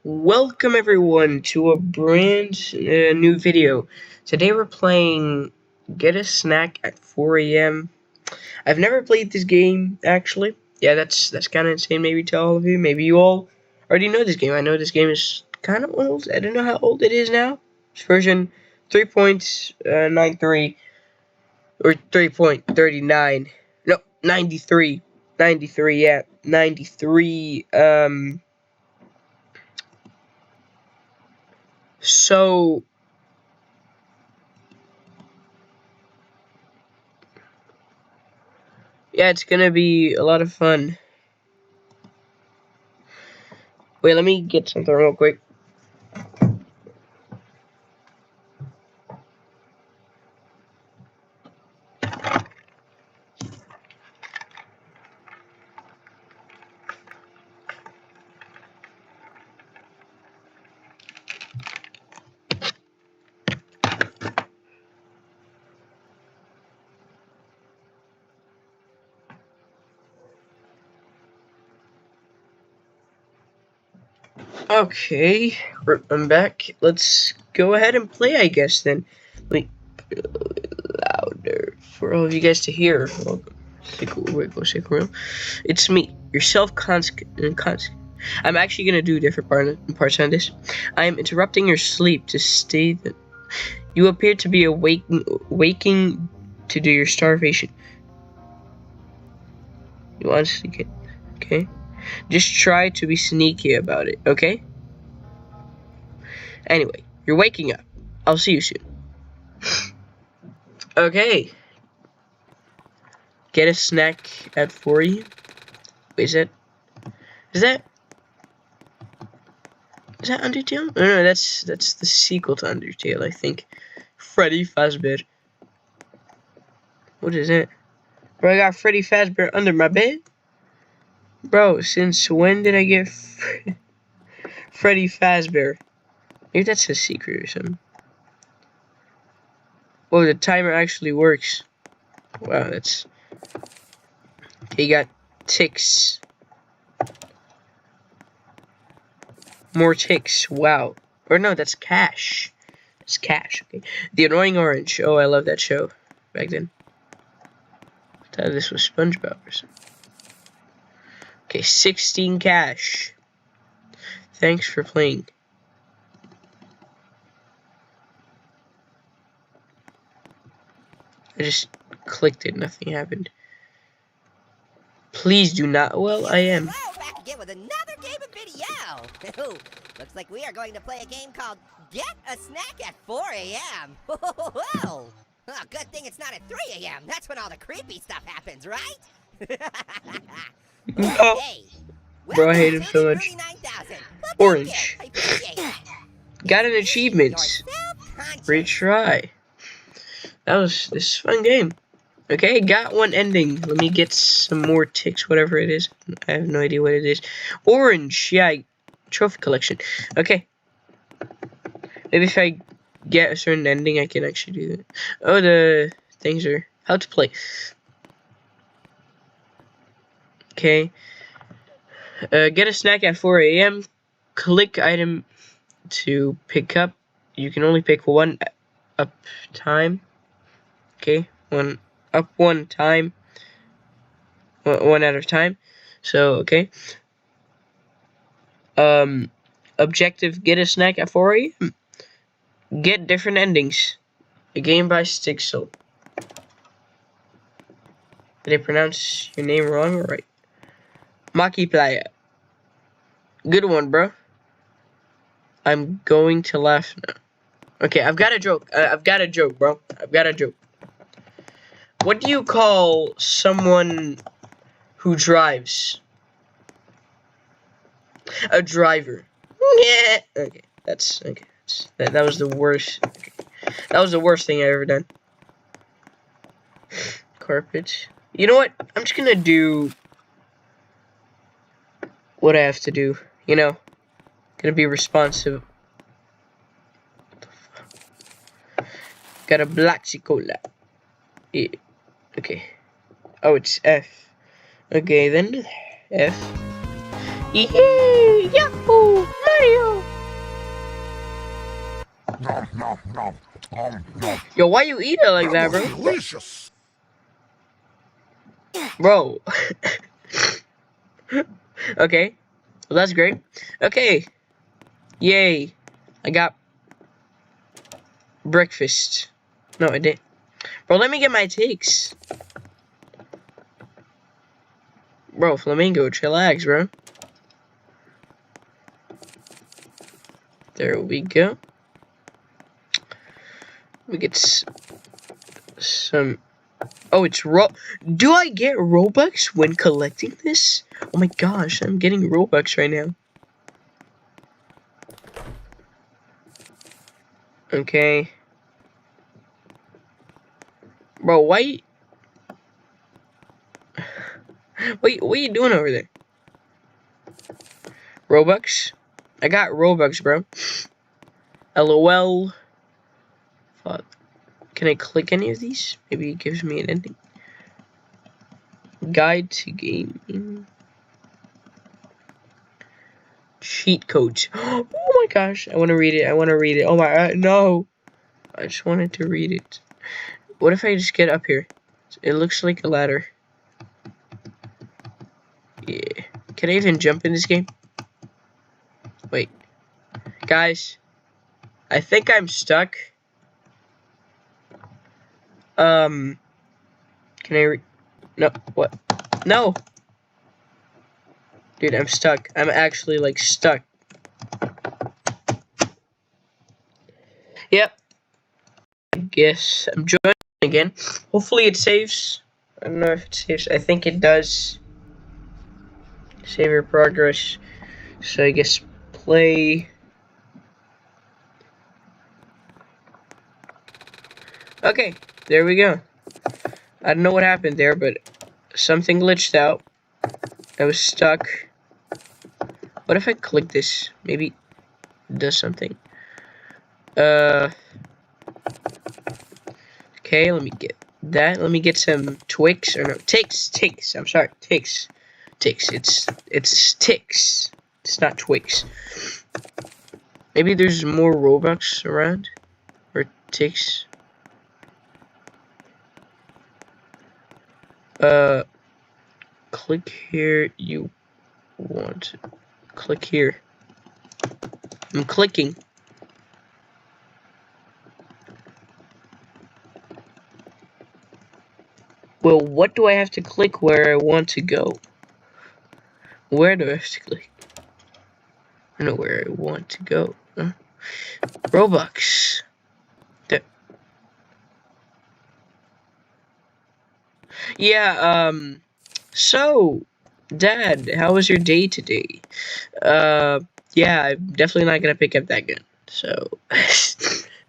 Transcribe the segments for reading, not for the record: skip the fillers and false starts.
Welcome everyone to a brand new video. Today we're playing Get a Snack at 4 a.m. I've never played this game actually. Yeah, that's kind of insane maybe to all of you. Maybe you all already know this game. I know this game is kind of old. I don't know how old it is now. It's version 3.93 or 3.39. No, 93. 93, yeah. 93 So yeah, it's gonna be a lot of fun. Wait, let me get something real quick. Okay, I'm back. Let's go ahead and play, I guess, then. Wait, louder for all of you guys to hear. Welcome. It's me, your I'm actually gonna do different parts on this. I am interrupting your sleep to state that you appear to be waking to do your starvation. You want to get, okay? Just try to be sneaky about it, okay? Anyway, you're waking up. I'll see you soon. Okay. Get a snack at 4 a.m. Wait, is that Undertale? No, that's the sequel to Undertale, I think. Freddy Fazbear. What is it? Bro, I got Freddy Fazbear under my bed? Bro, since when did I get Freddy Fazbear? Maybe that's a secret or something. Oh, the timer actually works. Wow, that's... Okay, you got ticks. More ticks. Wow. Or no, that's cash. It's cash. Okay. The Annoying Orange. Oh, I love that show back then. I thought this was SpongeBob or something. Okay, 16 cash. Thanks for playing. I just clicked it, nothing happened. Please do not. Well, I am. Hello, back again with another game of video. Looks like we are going to play a game called Get a Snack at 4 a.m. Oh, good thing it's not at 3 a.m. That's when all the creepy stuff happens, right? Oh, hey, bro, I hate him so much. Orange. Got an achievement. Retry. This is a fun game. Okay, got one ending. Let me get some more ticks, whatever it is. I have no idea what it is. Orange, yeah, trophy collection. Okay. Maybe if I get a certain ending, I can actually do that. Oh, the things are how to play. Okay. Get a snack at 4 a.m. Click item to pick up. You can only pick one up time. Okay, one time. One at a time. So, okay. Objective, get a snack at 4 a.m. Get different endings. A game by Stixel. Did I pronounce your name wrong or right? Maki Playa. Good one, bro. I'm going to laugh now. Okay, I've got a joke. I've got a joke, bro. I've got a joke. What do you call someone who drives? A driver. Yeah. Okay, that's okay. That was the worst. Okay. That was the worst thing I've ever done. Carpet. You know what? I'm just gonna do what I have to do. You know, gonna be responsive. Got a black cola. Yeah. Okay. Oh, it's F. Okay, then F. Yee! Yahoo! Mario! Yo, why you eat it like that, bro? Delicious. Bro. Okay. Well, that's great. Okay. Yay. I got breakfast. No, I didn't. Bro, let me get my takes. Bro, Flamingo, chillax, bro. There we go. We get some... Oh, it's Do I get Robux when collecting this? Oh my gosh, I'm getting Robux right now. Okay. Bro, why... What are you doing over there? Robux? I got Robux, bro. LOL. Fuck. Can I click any of these? Maybe it gives me an ending. Guide to gaming. Cheat codes. Oh my gosh. I want to read it. I want to read it. Oh my god. No. I just wanted to read it. What if I just get up here? It looks like a ladder. Yeah. Can I even jump in this game? Wait. Guys. I think I'm stuck. Can I No. What? No. Dude, I'm stuck. I'm actually, like, stuck. Yep. I guess I'm joining again. Hopefully it saves. I don't know if it saves. I think it does. Save your progress. So I guess play. Okay, there we go. I don't know what happened there, but something glitched out. I was stuck. What if I click this? Maybe it does something. Okay, let me get that. Let me get some Twix, or no, Tix. I'm sorry, Tix. It's Tix. It's not Twix. Maybe there's more Robux around, or Tix. Click here. You want? Click here. I'm clicking. Well, what do I have to click where I want to go? Where do I have to click? I know where I want to go. Huh? Robux. Yeah, so, Dad, how was your day today? Yeah, I'm definitely not gonna pick up that gun. So,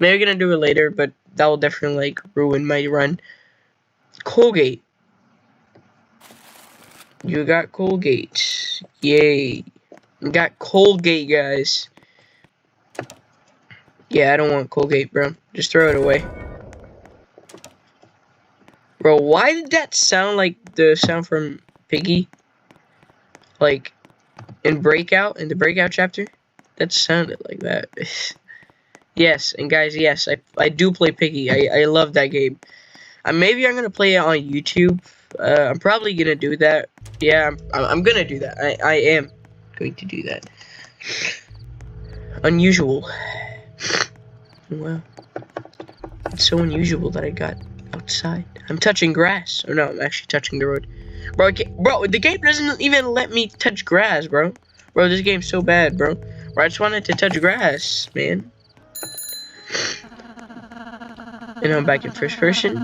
maybe gonna do it later, but that will definitely, like, ruin my run. Colgate. You got Colgate. Yay. You got Colgate, guys. Yeah, I don't want Colgate, bro. Just throw it away. Bro, why did that sound like the sound from Piggy? Like, in the Breakout chapter? That sounded like that. Yes, and guys, yes, I do play Piggy. I love that game. Maybe I'm gonna play it on YouTube. I'm probably gonna do that. Yeah, I'm gonna do that. I am going to do that. Unusual. Wow. It's so unusual that I got outside. I'm touching grass. Oh no, I'm actually touching the road. Bro, the game doesn't even let me touch grass, bro. Bro, this game's so bad, bro. I just wanted to touch grass, man. And I'm back in first person.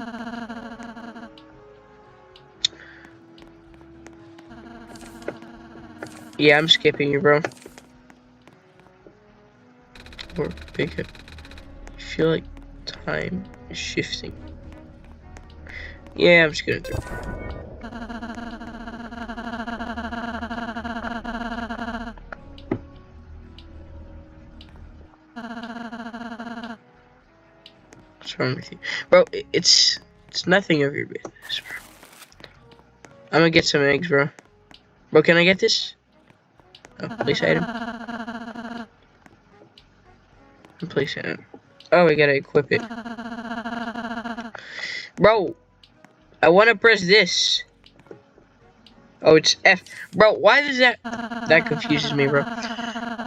Yeah, I'm skipping you, bro. Or pick up. I feel like time is shifting. Yeah, I'm just gonna do it. What's wrong with you? Bro, it's nothing of your business, bro. I'm gonna get some eggs, bro. Bro, can I get this? Oh, place item. Place item. Oh, we gotta equip it. Bro, I wanna press this. Oh, it's F. Bro, why does that... That confuses me, bro.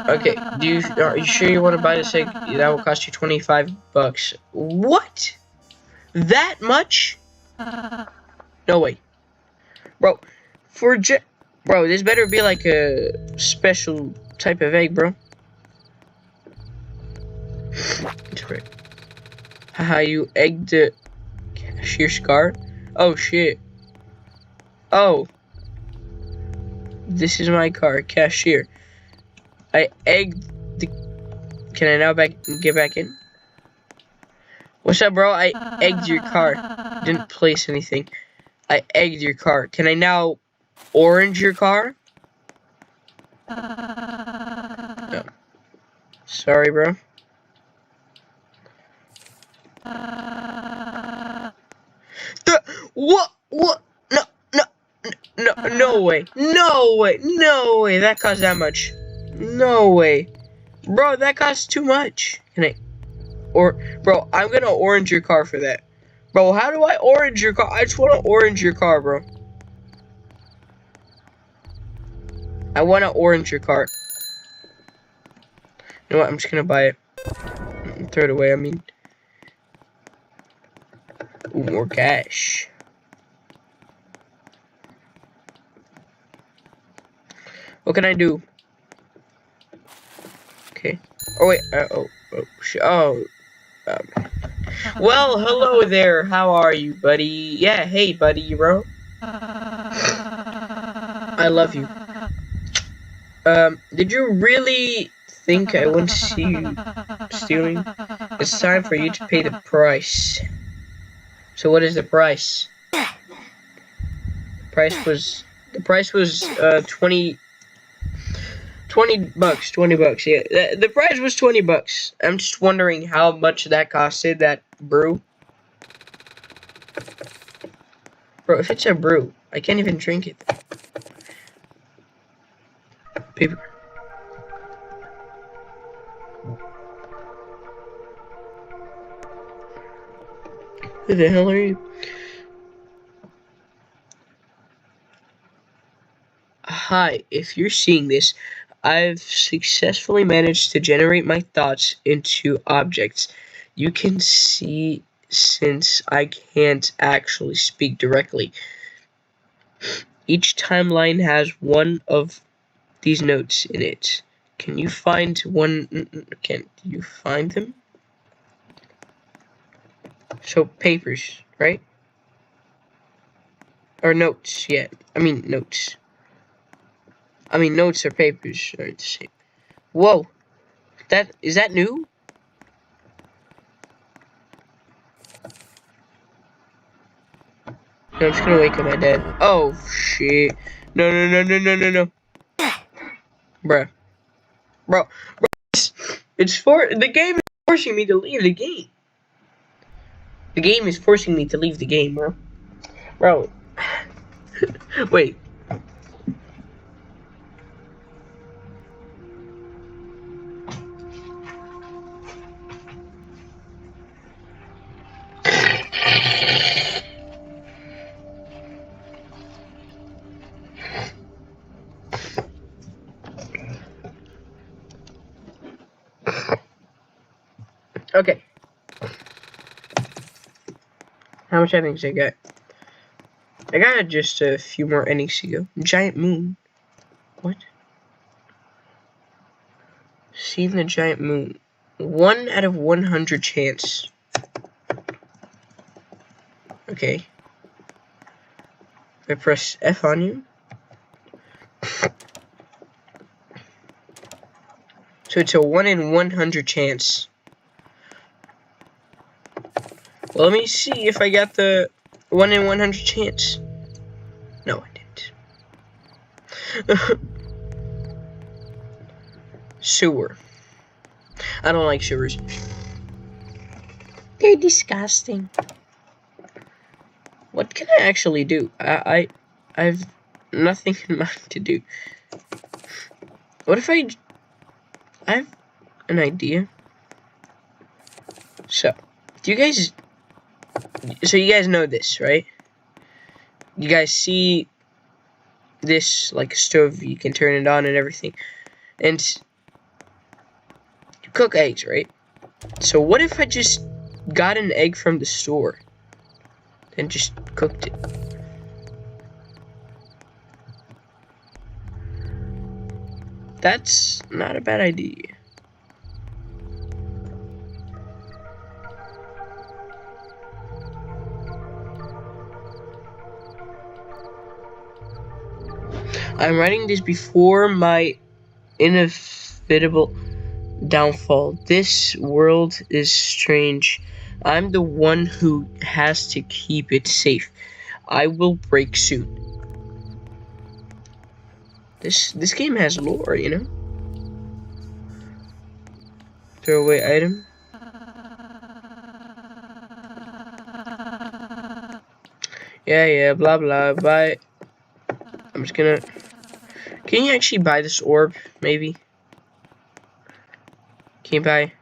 Okay, are you sure you want to buy this egg? That will cost you 25 bucks. What? That much? No way. Bro, bro, this better be like a special type of egg, bro. It's great. Haha, you egged the cashier scar? Oh, shit. Oh. This is my car, cashier. I egged the... Can I now get back in? What's up, bro? I egged your car. Didn't place anything. I egged your car. Can I now orange your car? No. Sorry, bro. What? What? No, no, no, no way. No way. No way. That cost that much. No way. Bro, that costs too much. Can I... Bro, I'm gonna orange your car for that. Bro, how do I orange your car? I just want to orange your car, bro. I want to orange your car. You know what? I'm just gonna buy it. Throw it away, I mean. Ooh, more cash. What can I do? Okay. Oh, wait. Well, hello there. How are you, buddy? Yeah, hey, buddy, bro. I love you. Did you really think I wouldn't see you stealing? It's time for you to pay the price. So what is the price? The price was 20 bucks, 20 bucks. Yeah, the price was 20 bucks. I'm just wondering how much that costed, that brew. Bro, if it's a brew, I can't even drink it. Paper. Who the hell are you? Hi, if you're seeing this, I've successfully managed to generate my thoughts into objects. You can see since I can't actually speak directly. Each timeline has one of these notes in it. Can you find one? Can you find them? So papers, right? Or notes, yeah. I mean notes. Notes or papers are the same. Whoa. Is that new? No, I'm just gonna wake up my dad. Oh shit. No. Bruh. Bro, it's for the game is forcing me to leave the game. The game is forcing me to leave the game, bro. Bro. Wait. Okay. How much endings I got? I got just a few more endings to go. Giant moon. What? Seeing the giant moon. 1 out of 100 chance. Okay. I press F on you. So it's a 1 in 100 chance. Well, let me see if I got the 1 in 100 chance. No, I didn't. Sewer. I don't like sewers. They're disgusting. What can I actually do? I've nothing in mind to do. What if I have an idea. So, do you guys... So you guys know this, right? You guys see this, like, stove, you can turn it on and everything. And you cook eggs, right? So what if I just got an egg from the store and just cooked it? That's not a bad idea. I'm writing this before my inevitable downfall. This world is strange. I'm the one who has to keep it safe. I will break soon. This game has lore, you know? Throw away item. Yeah, blah blah, bye. I'm just gonna... Can you actually buy this orb, maybe? Can I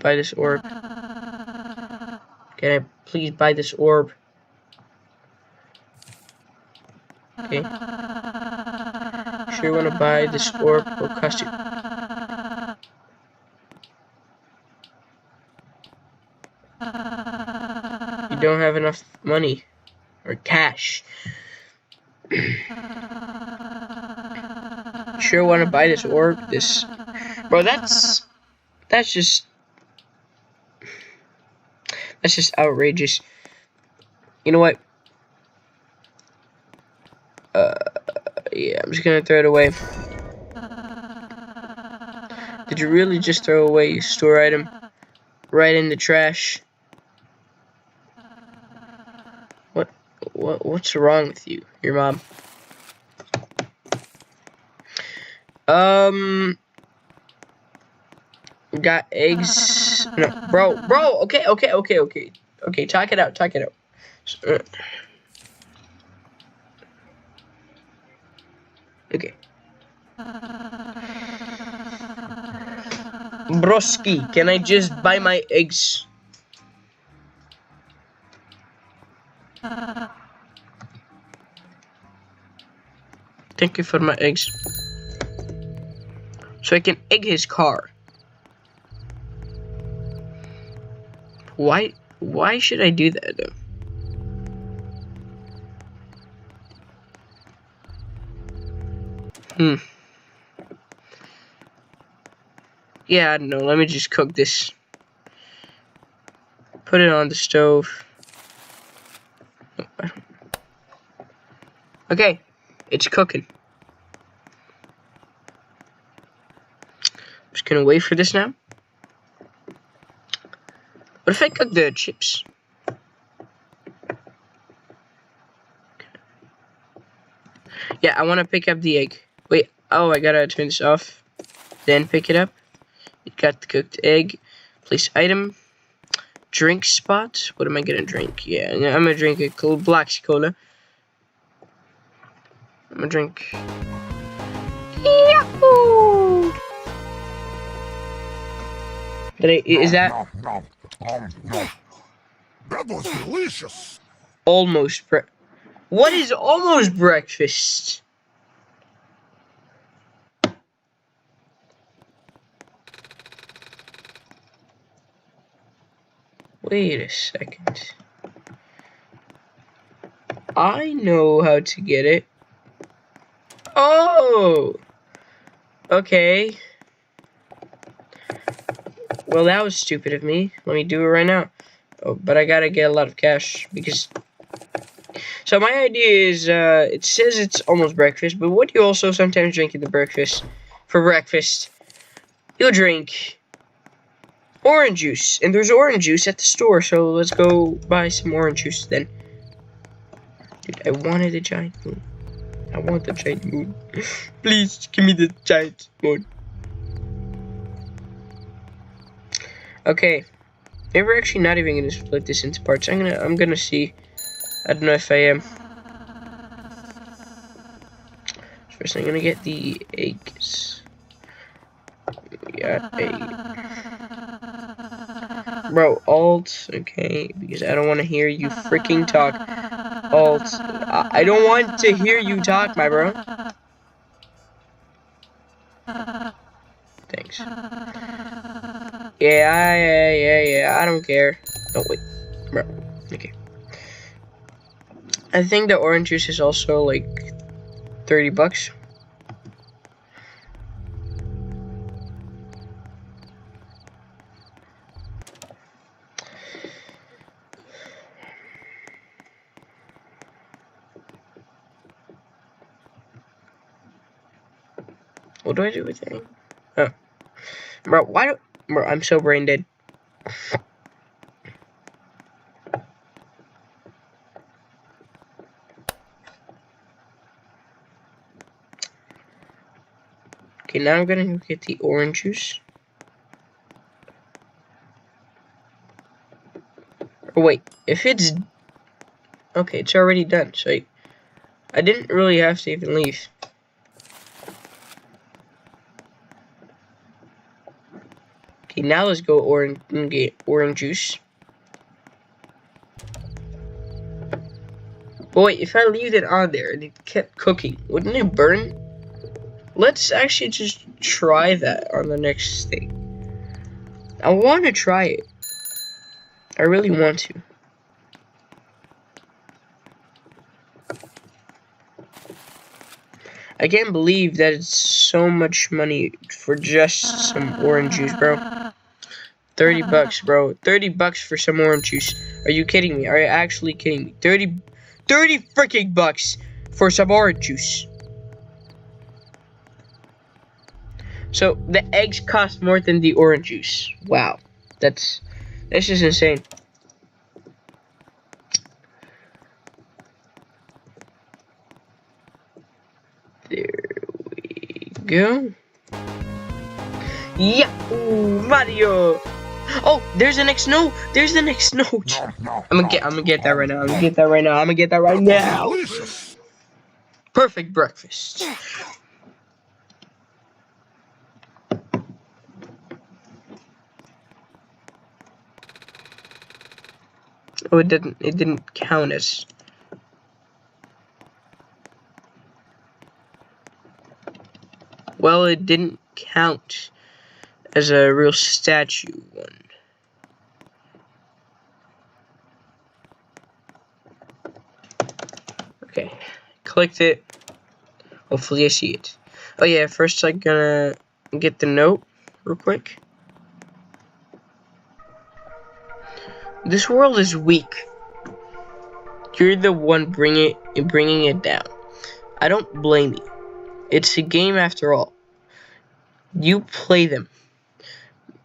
buy this orb? Can I please buy this orb? Okay. Sure wanna buy this orb. It'll cost you. You don't have enough money. Or cash. Sure wanna buy this orb? This... Bro, that's just outrageous. You know what? Yeah, I'm just gonna throw it away. Did you really just throw away your store item right in the trash? What's wrong with you? Your mom. Got eggs. No, bro. Okay. Okay, talk it out. Okay. Broski, can I just buy my eggs? Thank you for my eggs. So I can egg his car. Why should I do that though? Yeah, I don't know. Let me just cook this. Put it on the stove. Okay, it's cooking. Just gonna wait for this now. What if I cook the chips? Yeah, I want to pick up the egg. Wait, oh, I gotta turn this off. Then pick it up. You got the cooked egg. Place item. Drink spot. What am I gonna drink? Yeah, I'm gonna drink a cold black cola. I'm gonna drink. Yahoo! Is that? That was delicious. Almost What is almost breakfast? Wait a second. I know how to get it. Oh! Okay. Well, that was stupid of me. Let me do it right now. Oh, but I gotta get a lot of cash because... So my idea is, it says it's almost breakfast, but what do you also sometimes drink in the breakfast? For breakfast, you'll drink orange juice, and there's orange juice at the store, so let's go buy some orange juice then. Dude, I wanted a giant moon. I want the giant moon. Please, give me the giant moon. Okay. Maybe we're actually not even gonna split this into parts. I'm gonna see. I don't know if I am. First, I'm gonna get the eggs. Yeah, bro, alt, okay, because I don't want to hear you freaking talk. Alt, I don't want to hear you talk, my bro. Thanks. Yeah, I don't care. Oh, wait, bro, okay. I think the orange juice is also like 30 bucks. What do I do with it? Oh. Bro, why don't... Bro, I'm so brain dead. Okay, now I'm gonna get the orange juice. Oh, wait, if it's... Okay, it's already done, so I didn't really have to even leave. Okay, now let's go get orange juice. But wait, if I leave it on there and it kept cooking, wouldn't it burn? Let's actually just try that on the next thing. I want to try it. I really want to. I can't believe that it's so much money for just some orange juice, bro. 30 bucks, bro. 30 bucks for some orange juice. Are you kidding me? Are you actually kidding me? 30 freaking bucks for some orange juice. So the eggs cost more than the orange juice. Wow. That's just insane. There we go. Yeah, ooh, Mario. Oh, there's the next note. There's the next note. I'm gonna get that right now. I'm gonna get that right now. I'm gonna get that right now. Delicious. Perfect breakfast. Oh, it didn't count as. Well, it didn't count as a real statue one. Okay, clicked it. Hopefully I see it. Oh yeah, first I'm gonna get the note real quick. This world is weak. You're the one bringing it down. I don't blame you. It's a game after all. You play them.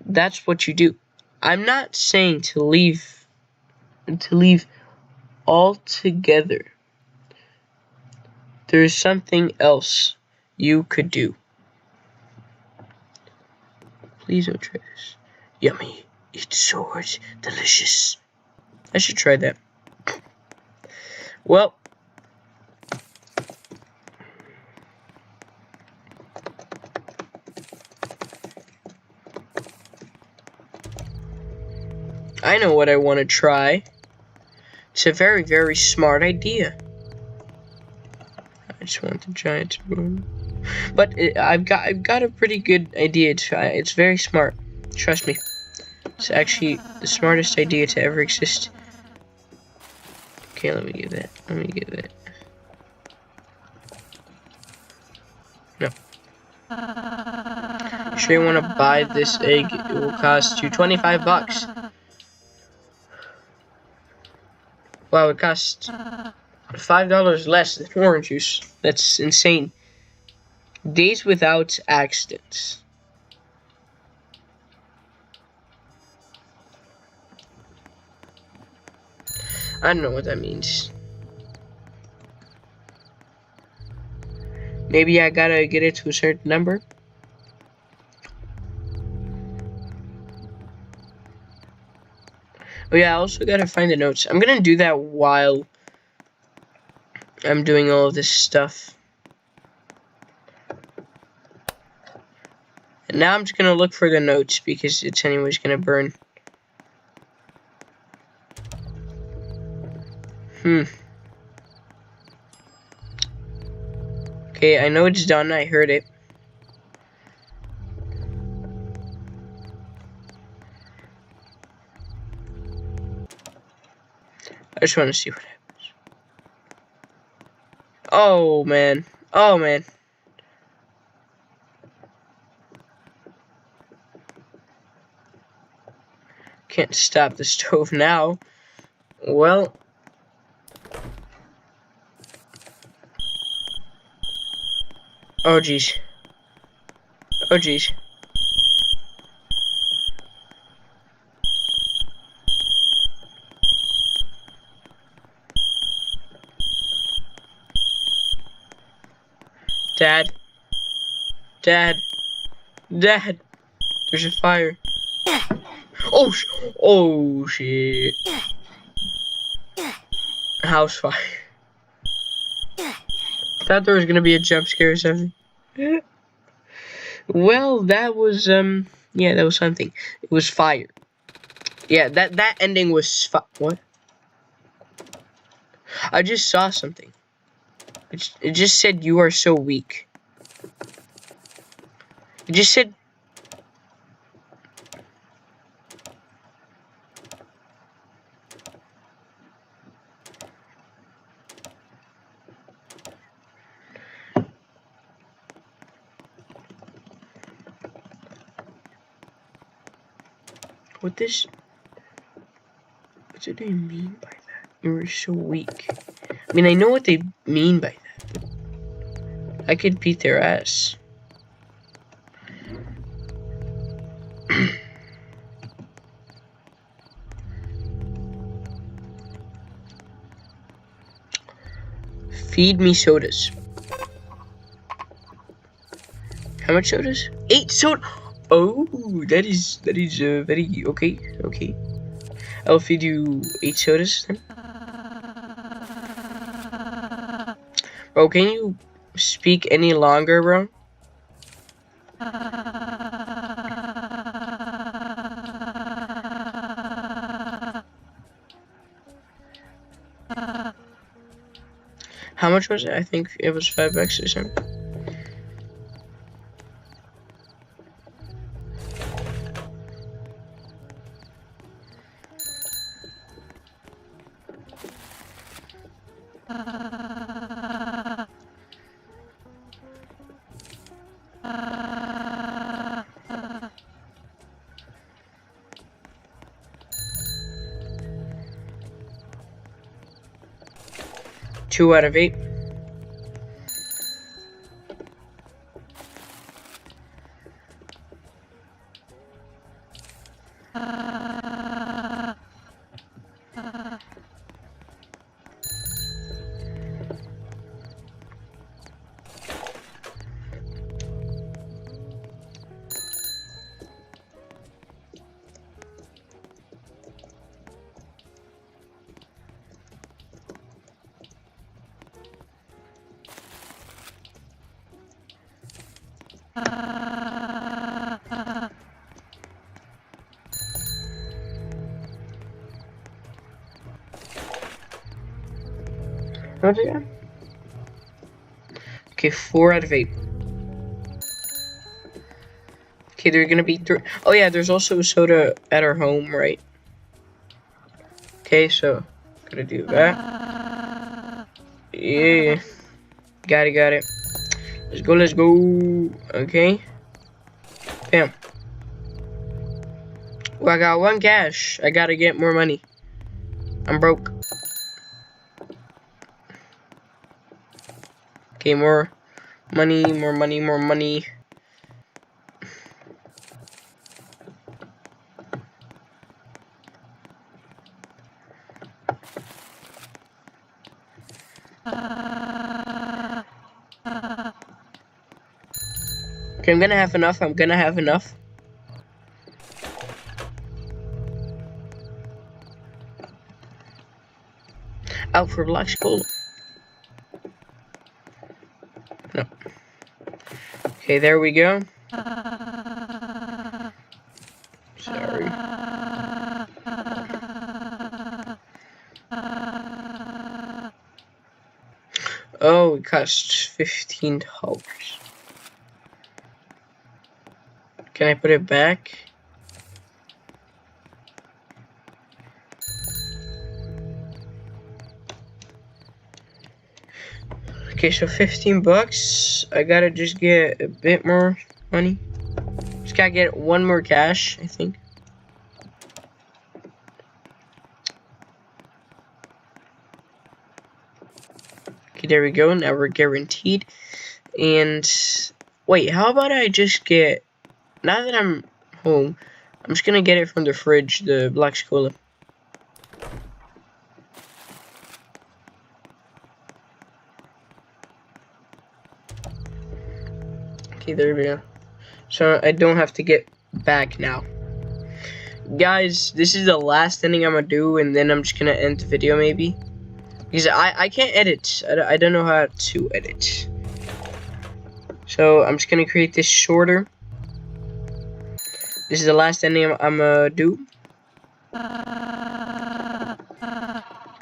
That's what you do. I'm not saying to leave altogether. There's something else you could do. Please don't try this. Yummy. It's so delicious. I should try that. Well, I know what I want to try. It's a very, very smart idea. I just want the giant spoon. But I've got a pretty good idea. It's very smart. Trust me. It's actually the smartest idea to ever exist. Okay, let me get that. No. You sure you want to buy this egg? It will cost you 25 bucks. Wow, it costs $5 less than orange juice. That's insane. Days without accidents. I don't know what that means. Maybe I gotta get it to a certain number. Oh yeah, I also gotta find the notes. I'm gonna do that while I'm doing all of this stuff. Now I'm just gonna look for the notes because it's anyways gonna burn. Okay, I know it's done. I heard it. I just want to see what happens. Oh, man. Oh, man. Can't stop the stove now. Well. Oh, jeez. Oh, jeez. Dad. Dad. Dad. There's a fire. Oh, oh, shit. House fire. Thought there was gonna be a jump scare or something. Well, that was, yeah, that was something. It was fire. Yeah, that ending was what? I just saw something. It just said you are so weak. It just said. What do they mean by that? You are so weak. I mean, I know what they mean by that, but I could beat their ass. Feed me sodas. How much sodas? 8 soda. Oh, that is very okay. Okay, I'll feed you 8 sodas then. Bro, can you speak any longer, bro? How much was it? I think it was $5 or something. Two out of 8. Okay, 4 out of 8. Okay, they're gonna be 3. Oh yeah, there's also a soda at our home, right? Okay, so gotta do that. Yeah, got it. Let's go. Okay. Bam. Well, I got 1 cash. I gotta get more money. I'm broke. Okay, more money. Okay, I'm gonna have enough. Out for black skull. No. Okay, there we go. Oh, it costs $15. Can I put it back? Okay, so 15 bucks. I gotta just get a bit more money. Just gotta get one more cash, I think. Okay, there we go. Now we're guaranteed. And wait, how about I just get, now that I'm home, I'm just gonna get it from the fridge, the black cola. Okay, there we go. So I don't have to get back now. Guys, this is the last thing I'm gonna do, and then I'm just gonna end the video maybe. Because I can't edit. I don't know how to edit. So I'm just gonna create this shorter. This is the last ending I'm gonna do.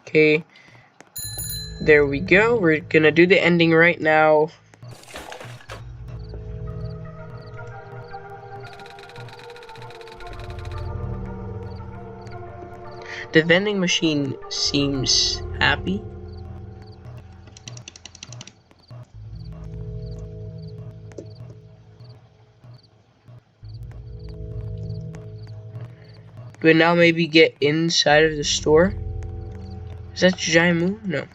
Okay. There we go. We're gonna do the ending right now. The vending machine seems happy. Do we now maybe get inside of the store? Is that giant moon? No.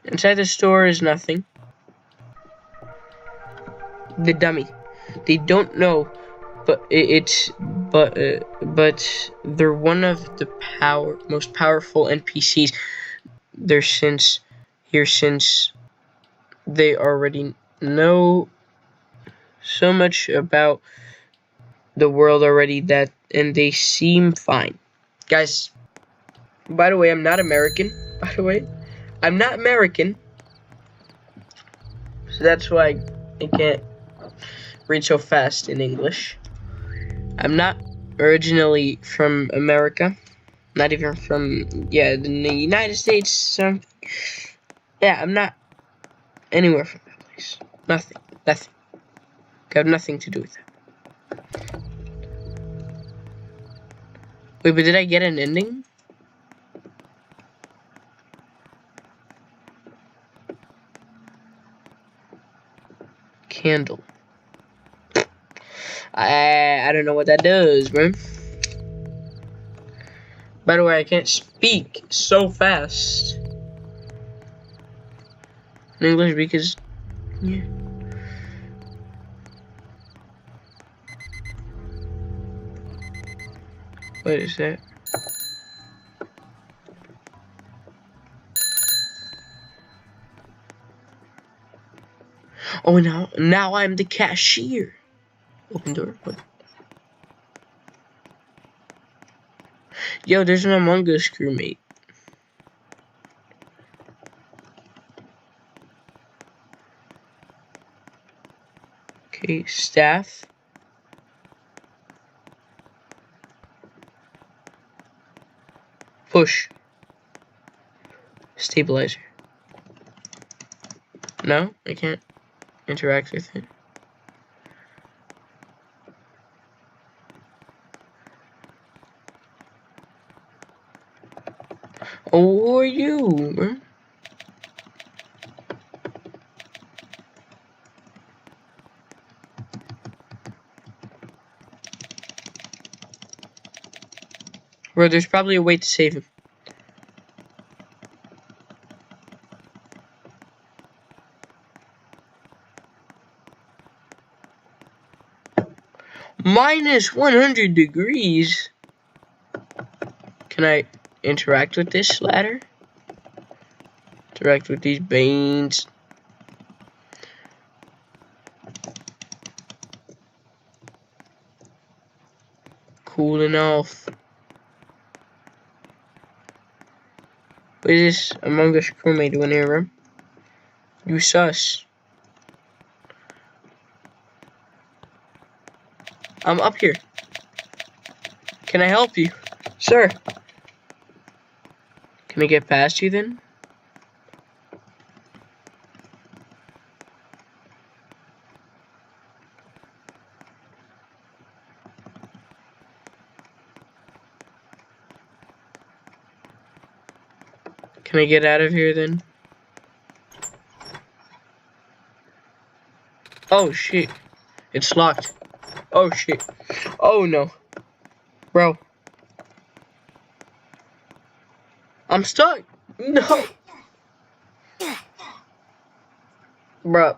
Inside the store is nothing. The dummy. They don't know, but but they're one of the most powerful NPCs. They're since they already know so much about the world already and they seem fine. Guys, by the way, I'm not American. By the way, I'm not American. So that's why I can't read so fast in English. I'm not originally from America. Not even from, yeah, the United States. So, yeah, I'm not anywhere from that place. Nothing. Nothing. Got nothing to do with that. Wait, but did I get an ending? Candle. I don't know what that does, man. By the way, I can't speak so fast in English because, yeah. What is that? Oh, now I'm the cashier. Open door. What? Yo, there's an Among Us crewmate. Okay, staff. Push. Stabilizer. No, I can't interact with it. Oh, who are you, man? Bro, there's probably a way to save him. Minus 100 degrees. Can I interact with this ladder? Interact with these beans. Cooling off. What is this Among Us crewmate doing here, bro? You sus. I'm up here. Can I help you? Sir. Can I get past you then? Can I get out of here then? Oh shit. It's locked. Oh shit. Oh no. Bro. I'm stuck. No. Bro.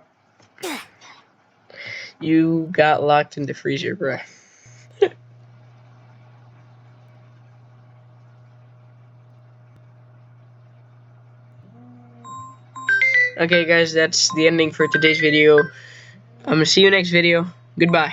You got locked in the freezer, bro. Okay guys, that's the ending for today's video. I'm gonna see you next video. Goodbye.